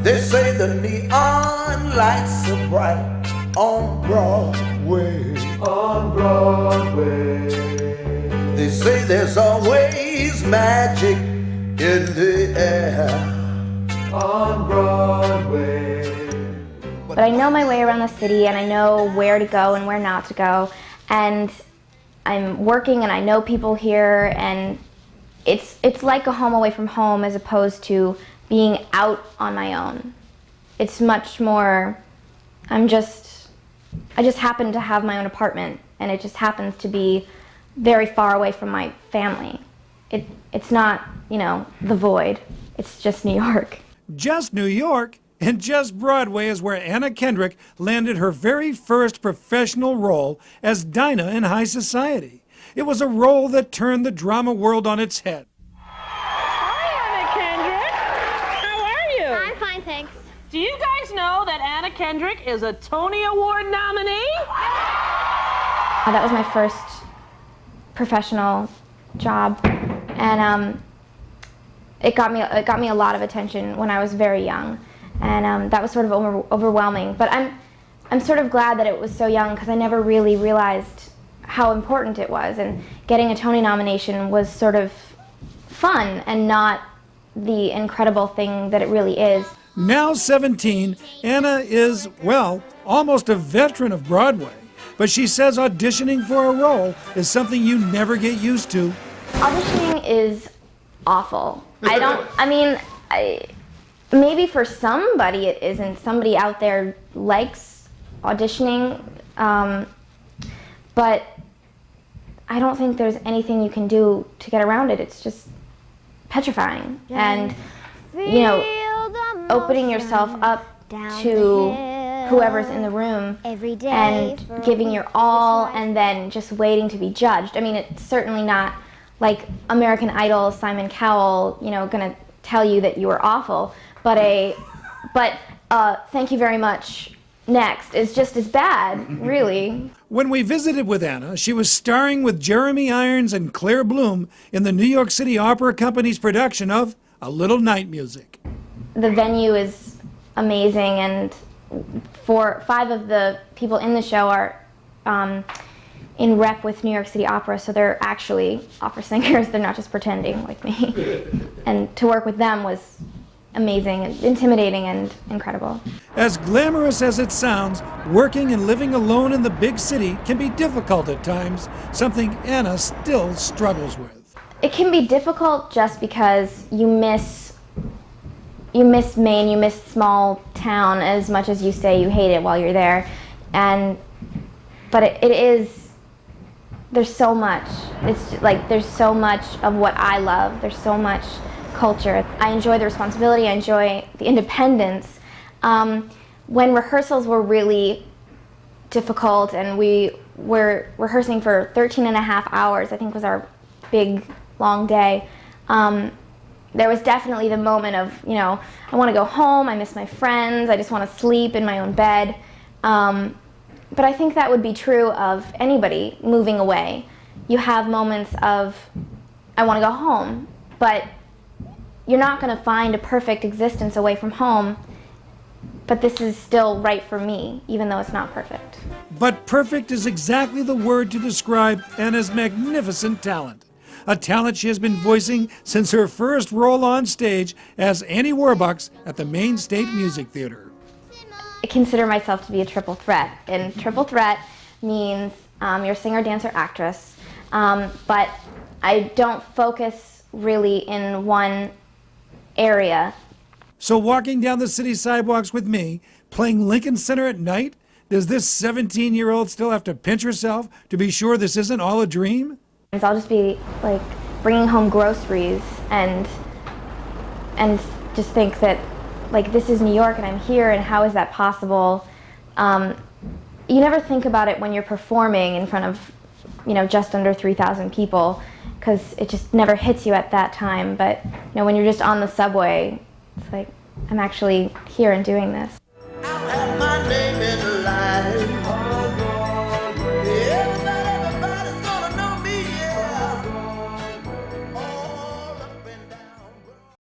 They say the neon lights are bright on Broadway. On Broadway. They say there's always magic in the air. On Broadway. But I know my way around the city, and I know where to go and where not to go. And I'm working, and I know people here, and it's like a home away from home as opposed to being out on my own. It's much more, I just happen to have my own apartment, and it just happens to be very far away from my family. It's not, you know, the void. It's just New York. Just New York? And just Broadway is where Anna Kendrick landed her very first professional role as Dinah in High Society. It was a role that turned the drama world on its head. Hi, Anna Kendrick. How are you? I'm fine, thanks. Do you guys know that Anna Kendrick is a Tony Award nominee? That was my first professional job, and it got me a lot of attention when I was very young. And that was sort of overwhelming. But I'm sort of glad that it was so young, because I never really realized how important it was. And getting a Tony nomination was sort of fun and not the incredible thing that it really is. Now 17, Anna is, well, almost a veteran of Broadway. But she says auditioning for a role is something you never get used to. Auditioning is awful. Maybe for somebody it isn't. Somebody out there likes auditioning, but I don't think there's anything you can do to get around it. It's just petrifying. And, you know, opening yourself up to whoever's in the room and giving your all and then just waiting to be judged. I mean, it's certainly not like American Idol, Simon Cowell, you know, gonna tell you that you were awful. But thank you very much, next is just as bad, really. When we visited with Anna, she was starring with Jeremy Irons and Claire Bloom in the New York City Opera Company's production of A Little Night Music. The venue is amazing, and 5 of the people in the show are in rep with New York City Opera, so they're actually opera singers. They're not just pretending like me. And to work with them was amazing, intimidating, and incredible. As glamorous as it sounds, working and living alone in the big city can be difficult at times, something Anna still struggles with. It can be difficult just because you miss Maine, you miss small town as much as you say you hate it while you're there. But it is, there's so much. It's like there's so much of what I love. There's so much culture. I enjoy the responsibility, I enjoy the independence. When rehearsals were really difficult and we were rehearsing for 13 and a half hours, I think was our big, long day, there was definitely the moment of, you know, I want to go home, I miss my friends, I just want to sleep in my own bed. But I think that would be true of anybody moving away. You have moments of, I want to go home, but you're not going to find a perfect existence away from home, but this is still right for me, even though it's not perfect. But perfect is exactly the word to describe Anna's magnificent talent. A talent she has been voicing since her first role on stage as Annie Warbucks at the Maine State Music Theater. I consider myself to be a triple threat, and triple threat means you're a singer, dancer, actress, but I don't focus really in one area. So walking down the city sidewalks with me, playing Lincoln Center at night, does this 17-year-old still have to pinch herself to be sure this isn't all a dream? I'll just be like bringing home groceries and just think that like this is New York and I'm here and how is that possible? You never think about it when you're performing in front of, you know, just under 3,000 people, because it just never hits you at that time. But you know, when you're just on the subway, it's like I'm actually here and doing this.